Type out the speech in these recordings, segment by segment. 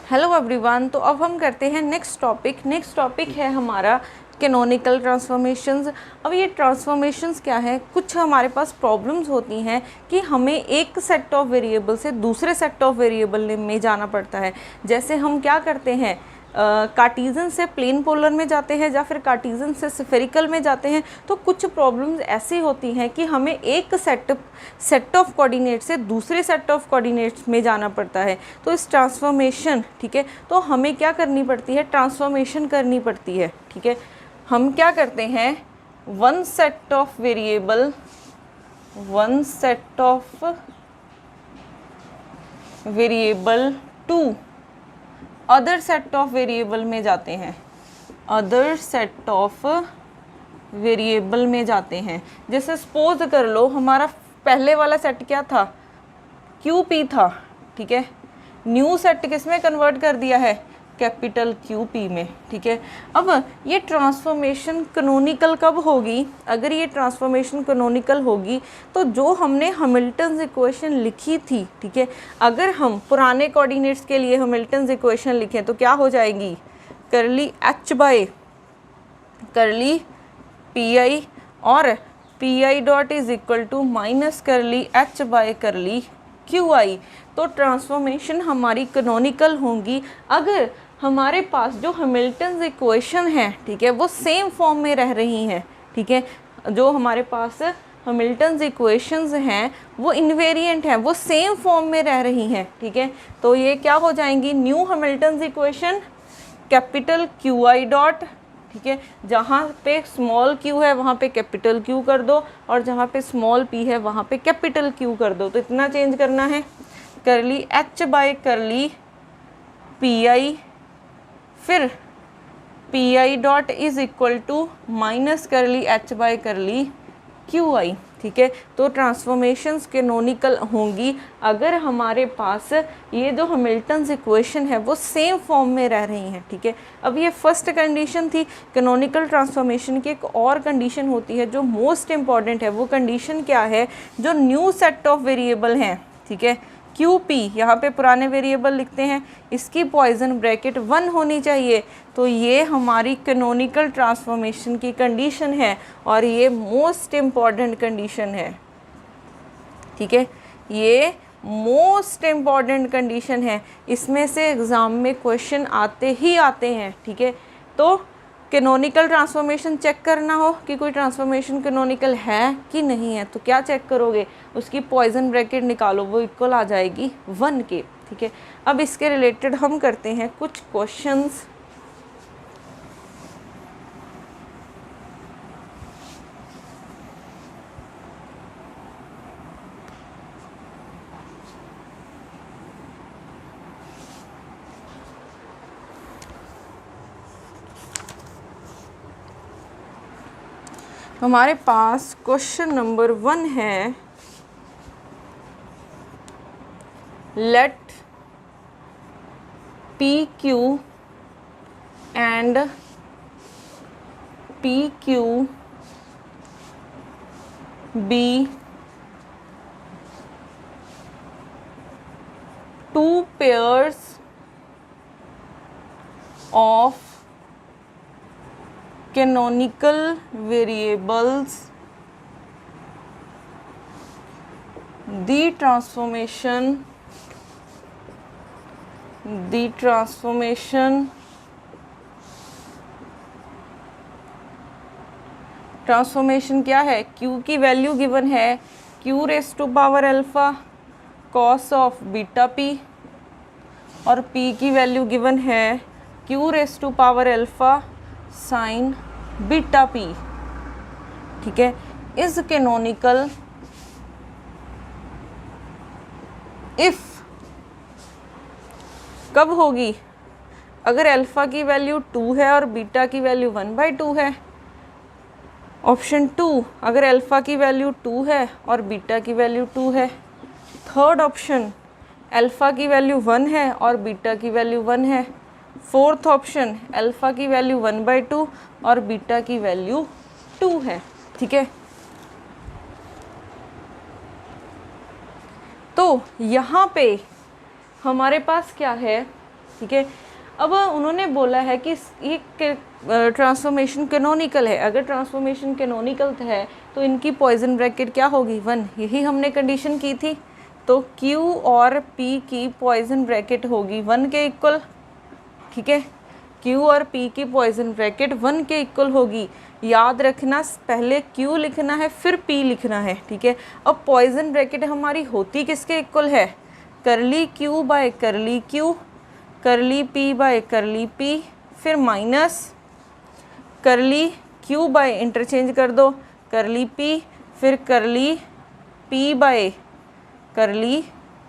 Hello everyone. तो अब हम करते हैं नेक्स्ट टॉपिक है हमारा कैनोनिकल ट्रांसफॉर्मेशंस। अब ये ट्रांसफॉर्मेशंस क्या है, कुछ हमारे पास प्रॉब्लम्स होती हैं कि हमें एक सेट ऑफ वेरिएबल से दूसरे सेट ऑफ वेरिएबल में जाना पड़ता है। जैसे हम क्या करते हैं, कार्टीजन से प्लेन पोलर में जाते हैं या फिर कार्टीजन से स्फेरिकल में जाते हैं। तो कुछ प्रॉब्लम्स ऐसी होती हैं कि हमें एक सेट ऑफ कोऑर्डिनेट से दूसरे सेट ऑफ कोऑर्डिनेट्स में जाना पड़ता है। तो इस ट्रांसफॉर्मेशन, ठीक है, तो हमें क्या करनी पड़ती है, ट्रांसफॉर्मेशन करनी पड़ती है। ठीक है, हम क्या करते हैं, one set of variable to other set of variable में जाते हैं, अदर सेट ऑफ वेरिएबल में जाते हैं। जैसे सपोज कर लो हमारा पहले वाला सेट क्या था, QP था, ठीक है, न्यू सेट किस में कन्वर्ट कर दिया है, कैपिटल QP में। ठीक है, अब ये ट्रांसफॉर्मेशन कैनोनिकल कब होगी, अगर ये ट्रांसफॉर्मेशन कैनोनिकल होगी तो जो हमने हैमिल्टन्स इक्वेशन लिखी थी, ठीक है, अगर हम पुराने कोऑर्डिनेट्स के लिए हैमिल्टन्स इक्वेशन लिखें तो क्या हो जाएगी, curly H by curly PI और PI dot is equal to minus curly H by curly QI। तो ट्रांसफॉर्मेशन हमारी कैनोनिकल होंगी अगर हमारे पास जो हैमिल्टन्स इक्वेशन है, ठीक है, वो सेम फॉर्म में रह रही हैं। ठीक है, जो हमारे पास हैमिल्टन्स इक्वेशंस हैं वो इनवेरिएंट हैं, वो सेम फॉर्म में रह रही हैं। ठीक है, तो ये क्या हो जाएंगी, new Hamilton's equation capital QI dot, ठीक है, जहाँ पे स्मॉल q है वहाँ पे कैपिटल Q कर दो और जहाँ पे स्मॉल p है वहाँ पे कैपिटल Q कर दो। तो इतना चेंज करना है, curly H by curly PI, फिर PI dot is equal to minus curly H by curly QI। ठीक है, तो ट्रांसफॉर्मेशंस कैनोनिकल होंगी अगर हमारे पास ये जो हैमिल्टन्स इक्वेशन है वो सेम फॉर्म में रह रही हैं। ठीक है, अब ये फर्स्ट कंडीशन थी कैनोनिकल ट्रांसफॉर्मेशन की। एक और कंडीशन होती है जो मोस्ट इम्पॉर्टेंट है, वो कंडीशन क्या है, जो न्यू सेट ऑफ वेरिएबल हैं, ठीक है, QP यहाँ पे पुराने वेरिएबल लिखते हैं, इसकी पॉइजन ब्रैकेट 1 होनी चाहिए। तो ये हमारी कैनोनिकल ट्रांसफॉर्मेशन की कंडीशन है और ये मोस्ट इम्पॉर्टेंट कंडीशन है। ठीक है, ये मोस्ट इम्पॉर्टेंट कंडीशन है, इसमें से एग्ज़ाम में क्वेश्चन आते ही आते हैं। ठीक है, तो कैनोनिकल ट्रांसफॉर्मेशन चेक करना हो कि कोई ट्रांसफॉर्मेशन कैनोनिकल है कि नहीं है, तो क्या चेक करोगे, उसकी पॉइजन ब्रैकेट निकालो, वो इक्वल आ जाएगी 1 के। ठीक है, अब इसके रिलेटेड हम करते हैं कुछ क्वेश्चंस। हमारे पास क्वेश्चन नंबर 1 है, late PQ and PQ be two pairs of canonical variables. The transformation क्या है, Q की वैल्यू गिवन है Q raise to power alpha cos of beta P और P की वैल्यू गिवन है Q raise to power alpha sine beta P। ठीक है, is canonical if कब होगी, अगर अल्फा की वैल्यू 2 है और बीटा की वैल्यू 1/2 है। ऑप्शन 2, अगर अल्फा की वैल्यू 2 है और बीटा की वैल्यू 2 है। थर्ड ऑप्शन, अल्फा की वैल्यू 1 है और बीटा की वैल्यू 1 है। फोर्थ ऑप्शन, अल्फा की वैल्यू 1/2 और बीटा की वैल्यू 2 है। ठीक है, तो यहाँ पे हमारे पास क्या है, ठीक है। अब उन्होंने बोला है कि ये ट्रांसफॉर्मेशन कैनोनिकल है। अगर ट्रांसफॉर्मेशन कैनोनिकल है तो इनकी पॉइजन ब्रैकेट क्या होगी 1, यही हमने कंडीशन की थी। तो Q और P की पॉइजन ब्रैकेट होगी 1 के इक्वल, ठीक है। Q और P की पॉइजन ब्रैकेट 1 के इक्वल होगी। याद रखना पहले Q लिखना है फिर P लिखना है, ठीक है। अब पॉइजन ब्रैकेट हमारी होती किसके इक्वल है, curly Q by curly Q, curly P by curly P, फिर minus curly Q by interchange कर दो करली P, फिर curly P by curly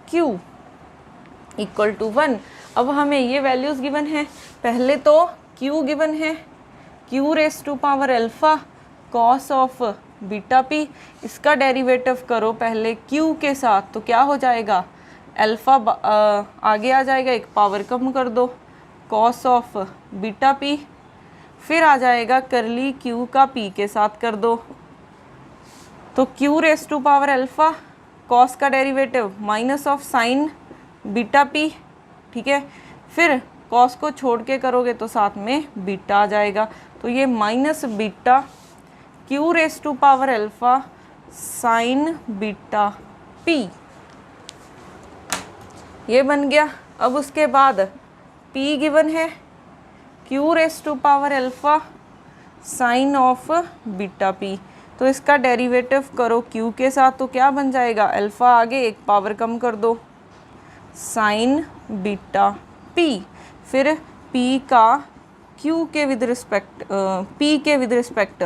Q equal to 1। अब हमें ये वैल्यूज़ गिवन है। पहले तो Q गिवन है, Q raise to power alpha cos of beta P। इसका डेरिवेटिव करो पहले Q के साथ, तो क्या हो जाएगा, अल्फ़ा आगे आ जाएगा, एक पावर कम कर दो कॉस ऑफ बीटा P, फिर आ जाएगा करली Q का P के साथ कर दो, तो Q raise to power alpha cos का derivative minus of sine beta P, ठीक है। फिर कॉस को छोड़ के करोगे तो साथ में बीटा आ जाएगा, तो ये minus beta Q raise to power alpha sine beta P ये बन गया। अब उसके बाद P गिवन है Q raise to power alpha sine of beta P, तो इसका डेरिवेटिव करो Q के साथ, तो क्या बन जाएगा, अल्फ़ा आगे एक पावर कम कर दो साइन बीटा P, फिर P का Q के विद रिस्पेक्ट P के विद रिस्पेक्ट,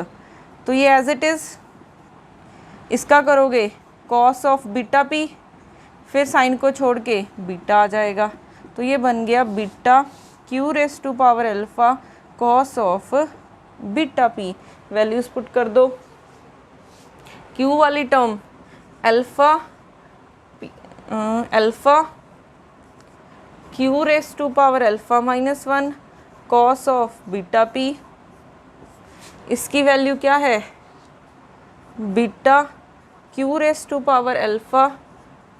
तो ये एज इट इज़ इसका करोगे कॉस ऑफ बीटा P, फिर साइन को छोड़ के बीटा आ जाएगा, तो ये बन गया beta Q raise to power alpha cos of beta P। Values put कर दो, Q वाली term alpha Q raise to power alpha minus 1 cos of beta P, इसकी वैल्यू क्या है, beta Q raise to power alpha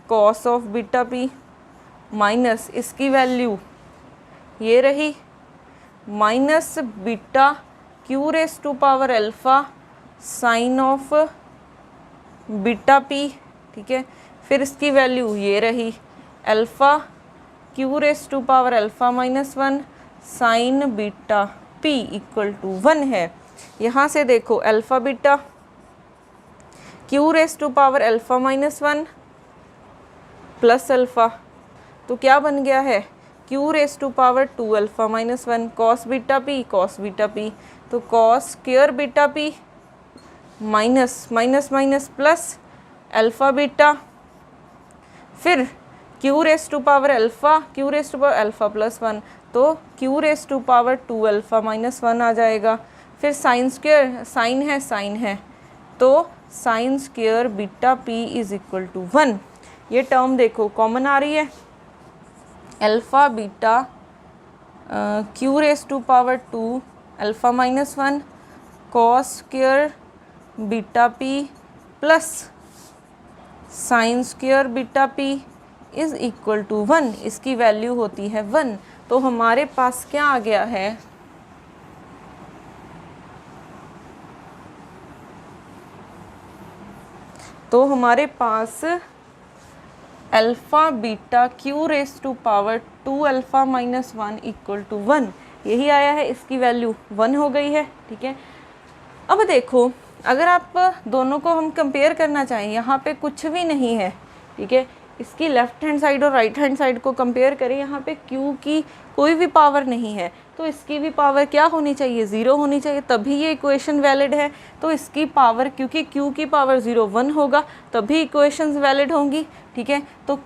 cos of beta P, minus इसकी value ये रही minus beta Q raise to power alpha sine of beta P, ठीक है। फिर इसकी वैल्यू ये रही alpha Q raise to power alpha minus 1 sine beta P equal to 1 है। यहाँ से देखो alpha beta Q raise to power alpha minus 1 plus alpha, तो क्या बन गया है Q raise to power 2 alpha minus 1 cos beta P, तो cos square beta P minus minus minus plus alpha beta, फिर Q raise to power alpha plus 1, तो Q raise to power 2 alpha minus 1 आ जाएगा। फिर sine square sine है, तो sine square beta P is equal to 1। ये term देखो common आ रही है, alpha beta Q raise to power 2 alpha minus 1 cos square beta P plus sine square beta P is equal to 1, इसकी value होती है 1। तो हमारे पास क्या आ गया है, तो हमारे पास alpha beta Q raise to power 2 alpha minus 1 equal to 1 यही आया है, इसकी वैल्यू 1 हो गई है, ठीक है। अब देखो अगर आप दोनों को हम कंपेयर करना चाहें, यहाँ पे कुछ भी नहीं है, ठीक है, इसकी लेफ़्ट हैंड साइड और राइट हैंड साइड को कंपेयर करें, यहाँ पे Q की कोई भी पावर नहीं है, तो इसकी भी पावर क्या होनी चाहिए, 0 होनी चाहिए, तभी ये इक्वेशन वैलिड है। तो इसकी पावर, क्योंकि Q की पावर 0 1 होगा तभी इक्वेशंस वैलिड होंगी, ठीक है। तो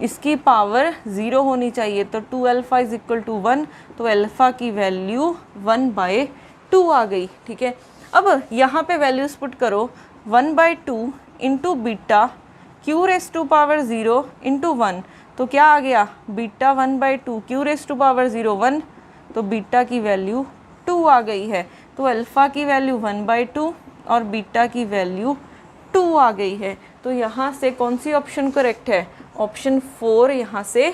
इसकी पावर 0 होनी चाहिए, तो 2 अल्फ़ा इज़ इक्वल टू 1, तो अल्फ़ा की वैल्यू 1/2 आ गई, ठीक है। अब यहाँ पे वैल्यूज़ पुट करो 1/2 into beta Q raise to power 0 into 1, तो क्या आ गया, beta 1/2 Q raise to power 0 1, तो बीटा की वैल्यू 2 आ गई है। तो अल्फ़ा की वैल्यू 1/2 और बीटा की वैल्यू 2 आ गई है। तो यहाँ से कौन सी ऑप्शन करेक्ट है, ऑप्शन 4 यहाँ से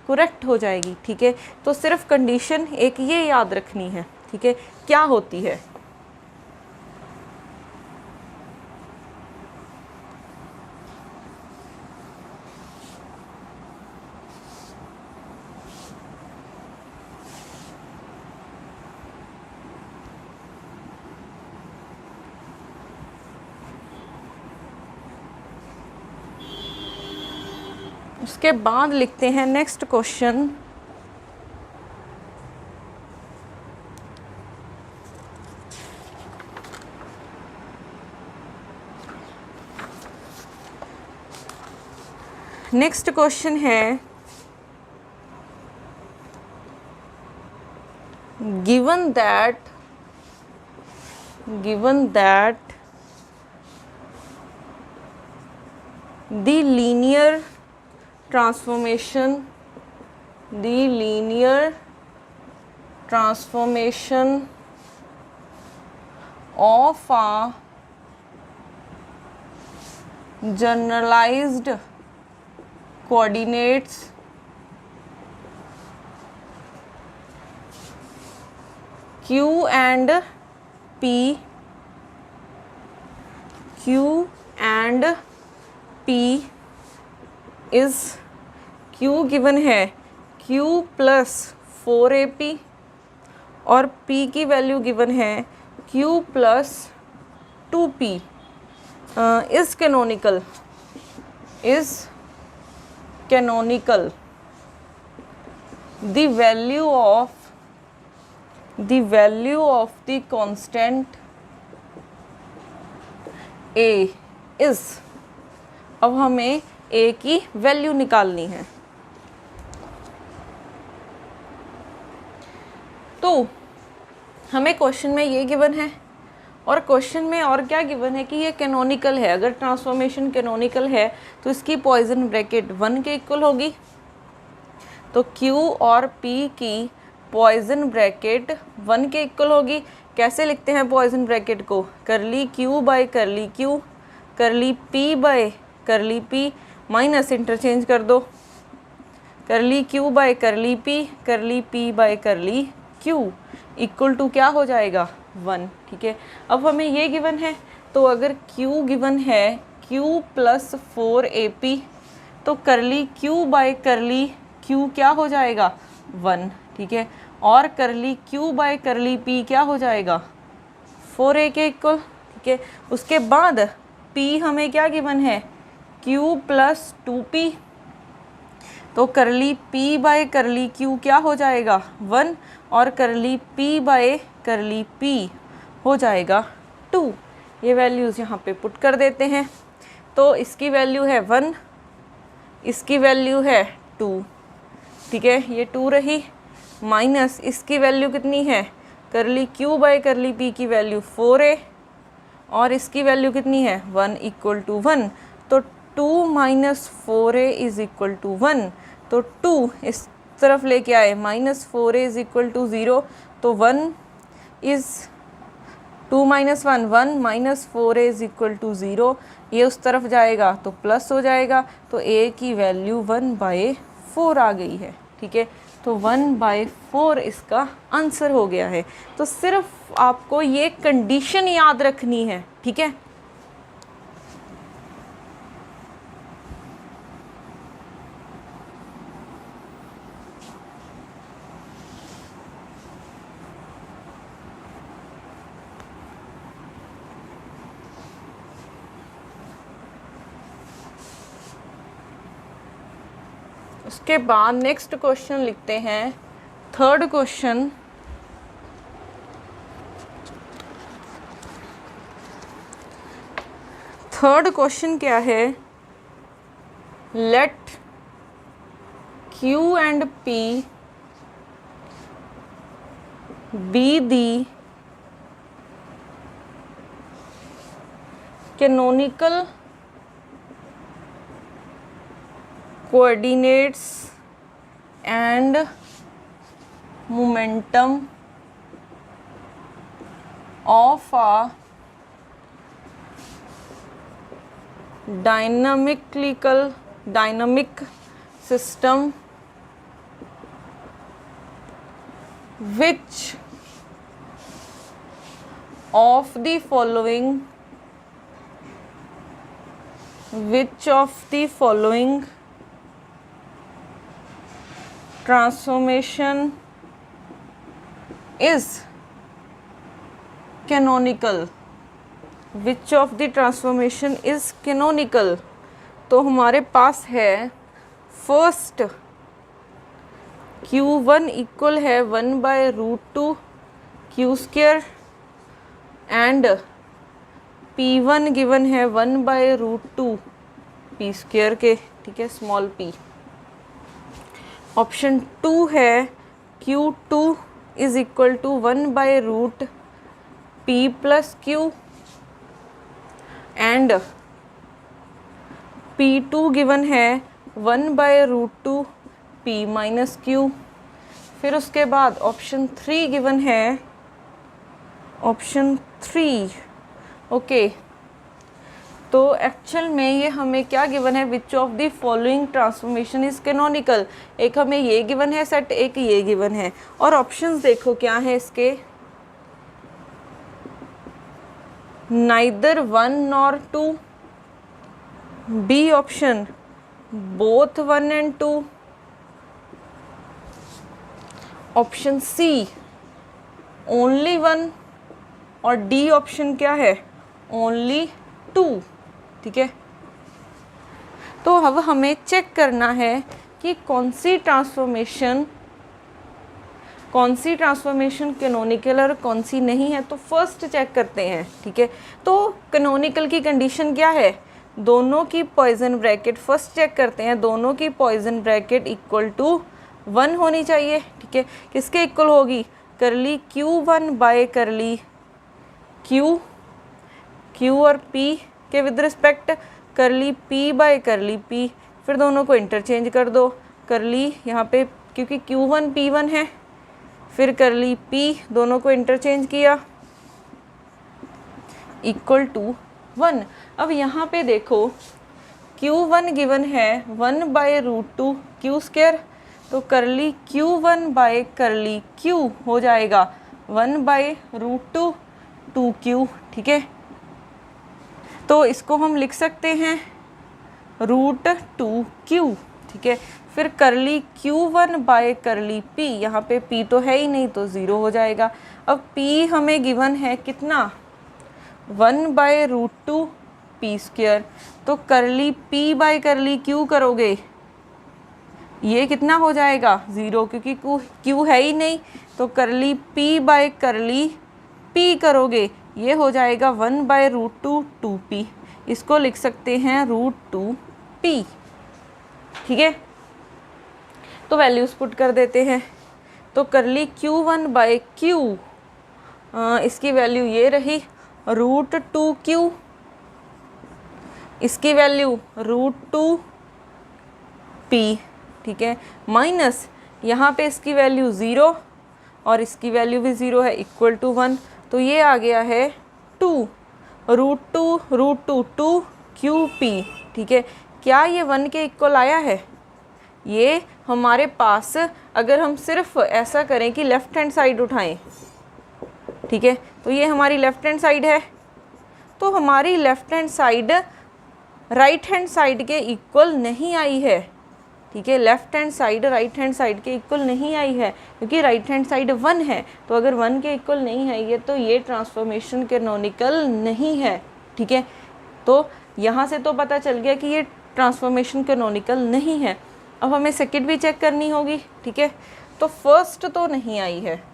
करेक्ट हो जाएगी, ठीक है। तो सिर्फ कंडीशन एक ये याद रखनी है, ठीक है, क्या होती है। उसके बाद लिखते हैं नेक्स्ट क्वेश्चन। नेक्स्ट क्वेश्चन है given that the linear transformation of a generalized coordinates q and p is q given है q प्लस 4ap और p की वैल्यू गिवन है q plus 2p is canonical the value of the constant a is, अब हमें a की value निकालनी है। तो हमें क्वेश्चन में ये गिवन है और क्वेश्चन में और क्या गिवन है कि ये कैनोनिकल है। अगर ट्रांसफॉर्मेशन कैनोनिकल है तो इसकी पॉइजन ब्रैकेट 1 के इक्वल होगी। तो Q और P की पॉइजन ब्रैकेट 1 के इक्वल होगी। कैसे लिखते हैं पॉइजन ब्रैकेट को? Curly Q by curly Q, curly P by curly P, minus interchange कर दो, curly Q by curly P, curly P by curly Q equal to क्या हो जाएगा? 1, ठीक है। अब हमें ये गिवन है, तो अगर Q गिवन है Q प्लस 4AP, तो करली Q बाय करली Q क्या हो जाएगा? 1, ठीक है। और करली Q बाय करली P क्या हो जाएगा? 4A के इक्वल, ठीक है। उसके बाद P हमें क्या गिवन है? Q प्लस 2P, तो करली P बाय करली Q क्या हो जाएगा? 1, और करली P बाय करली P हो जाएगा 2। ये वैल्यूज़ यहाँ पे पुट कर देते हैं। तो इसकी वैल्यू है 1, इसकी वैल्यू है 2, ठीक है, ये 2 रही, माइनस इसकी वैल्यू कितनी है? Curly Q by curly P की वैल्यू 4A और इसकी वैल्यू कितनी है? 1 इक्वल टू 1। तो 2 minus 4A is equal to 1। तो 2 इस तरफ लेके आए, minus 4A is equal to 0। तो 1 is 2 minus 1, 1 minus 4A is equal to 0। ये उस तरफ जाएगा तो प्लस हो जाएगा। तो A की वैल्यू 1/4 आ गई है, ठीक है। तो 1/4 इसका आंसर हो गया है। तो सिर्फ आपको ये कंडीशन याद रखनी है, ठीक है। उसके बाद नेक्स्ट क्वेश्चन लिखते हैं, थर्ड क्वेश्चन। थर्ड क्वेश्चन क्या है? Let Q and P be the canonical coordinates and momentum of a dynamic system which of the following transformation is canonical? Which of the transformation is canonical? तो हमारे पास है first Q1 equal है 1/√2 Q square and P1 given है 1/√2 P square के, ठीक है, small p। Option 2 है Q2 is equal to 1/√P plus Q and P2 given है 1/√2 P माइनस Q। फिर उसके बाद ऑप्शन 3 गिवन है, ऑप्शन 3, ओके। तो एक्चुअल में ये हमें क्या गिवन है, which of the following transformation is canonical. एक हमें ये गिवन है सेट, एक ये गिवन है, और ऑप्शंस देखो क्या है इसके, neither 1 nor 2, B option both 1 and 2, option C only 1, और डी ऑप्शन क्या है, ओनली 2, ठीक है। तो अब हमें चेक करना है कि कौन सी ट्रांसफॉर्मेशन कैनोनिकल और कौन सी नहीं है। तो फर्स्ट चेक करते हैं, ठीक है। तो कैनोनिकल की कंडीशन क्या है, दोनों की पॉइजन ब्रैकेट, फर्स्ट चेक करते हैं, दोनों की पॉइजन ब्रैकेट इक्वल टू 1 होनी चाहिए, ठीक है। किसके इक्वल होगी, करली Q1 बाय करली Q और P के विद रिस्पेक्ट करली P बाय करली P। फिर दोनों को इंटरचेंज कर दो, करली यहाँ पे क्योंकि Q1 P1 है, फिर करली P, दोनों को इंटरचेंज किया, इक्वल टू 1। अब यहाँ पे देखो Q1 गिवन है 1/√2 Q स्क्वायर, तो करली Q1 बाय करली Q हो जाएगा 1/√2 2Q, ठीक है। तो इसको हम लिख सकते हैं √2Q, ठीक है। फिर करली Q1 बाय करली P, यहाँ पे P तो है ही नहीं तो 0 हो जाएगा। अब P हमें गिवन है कितना, 1/√2 P स्क्वायर, तो करली P बाय करली Q करोगे, ये कितना हो जाएगा 0, क्योंकि Q है ही नहीं, तो करली P बाय करली P करोगे, ये हो जाएगा 1/√2 2P। इसको लिख सकते हैं √2P, ठीक है। तो वैल्यूज पुट कर देते हैं, तो करली Q1 बाय Q, इसकी वैल्यू ये रही √2Q, इसकी वैल्यू √2P, ठीक है, माइनस यहाँ पे इसकी वैल्यू 0 और इसकी वैल्यू भी 0 है, इक्वल टू 1। तो ये आ गया है 2 √2 QP, ठीक है। क्या ये 1 के इक्वल आया है, ये हमारे पास अगर हम सिर्फ ऐसा करें कि लेफ़्ट हैंड साइड उठाएं, ठीक है, तो ये हमारी लेफ़्ट हैंड साइड है, तो हमारी left hand side right hand side के इक्वल नहीं आई है, ठीक है। Left hand side right hand side के इक्वल नहीं आई है, क्योंकि राइट हैंड साइड 1 है, तो अगर 1 के इक्वल नहीं है ये, तो ये ट्रांसफॉर्मेशन कैनोनिकल नहीं है, ठीक है। तो यहाँ से तो पता चल गया कि ये ट्रांसफॉर्मेशन कैनोनिकल नहीं है। अब हमें सेकंड भी चेक करनी होगी, ठीक है। तो फर्स्ट तो नहीं आई है,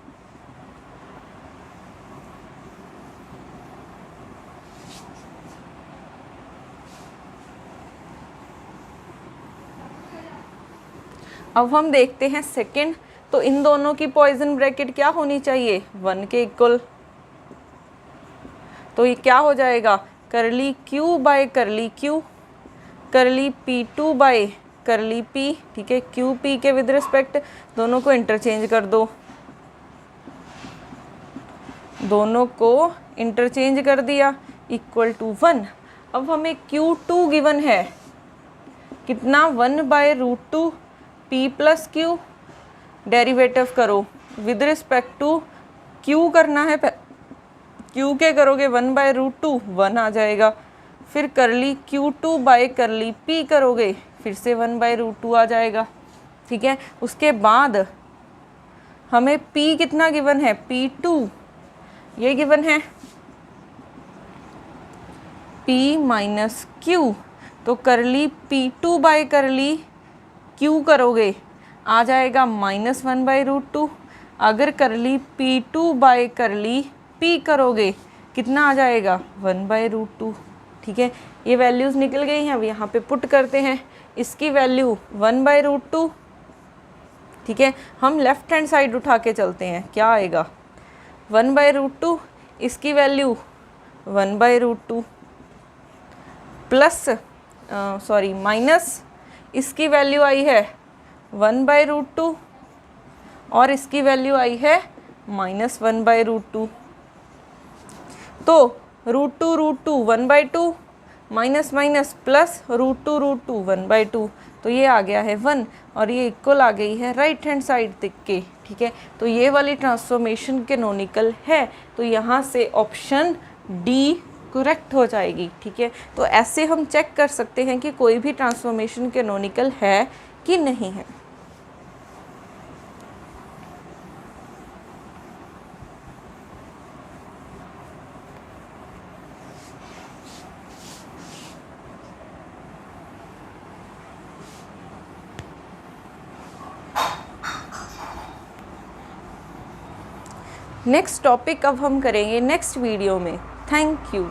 अब हम देखते हैं सेकंड। तो इन दोनों की पॉइजन ब्रैकेट क्या होनी चाहिए, 1 के इक्वल। तो ये क्या हो जाएगा, करली Q बाय करली Q, करली P2 बाय करली P, ठीक है। QP के विद रिस्पेक्ट दोनों को इंटरचेंज कर दो, दोनों को इंटरचेंज कर दिया, इक्वल टू 1। अब हमें Q2 गिवन है कितना, 1/√2 P प्लस Q, डेरिवेटिव करो, विद रिस्पेक्ट टू क्यू करना है, क्यू के करोगे 1/√2 1 आ जाएगा, फिर करली Q2 बाय करली P करोगे फिर से 1/√2 आ जाएगा, ठीक है। उसके बाद हमें P कितना गिवन है, P2 ये गिवन है, P माइनस Q, तो करली P2 बाय करली Q करोगे आ जाएगा -1/√2। अगर करली P2 बाय करली P करोगे कितना आ जाएगा 1/√2, ठीक है। ये वैल्यूज़ निकल गई हैं, अब यहाँ पे पुट करते हैं, इसकी वैल्यू 1/√2, ठीक है। हम लेफ्ट हैंड साइड उठा के चलते हैं, क्या आएगा 1/√2, इसकी वैल्यू 1/√2 प्लस सॉरी माइनस इसकी वैल्यू आई है 1/√2 और इसकी वैल्यू आई है -1/√2। तो √2 1/2 माइनस माइनस प्लस √2 1/2, तो ये आ गया है 1 और ये इक्वल आ गई है राइट हैंड साइड तक के, ठीक है। तो ये वाली ट्रांसफॉर्मेशन कैनोनिकल है, तो यहाँ से ऑप्शन डी करेक्ट हो जाएगी, ठीक है। तो ऐसे हम चेक कर सकते हैं कि कोई भी ट्रांसफॉर्मेशन कैनोनिकल है कि नहीं है। नेक्स्ट टॉपिक अब हम करेंगे नेक्स्ट वीडियो में। Thank you.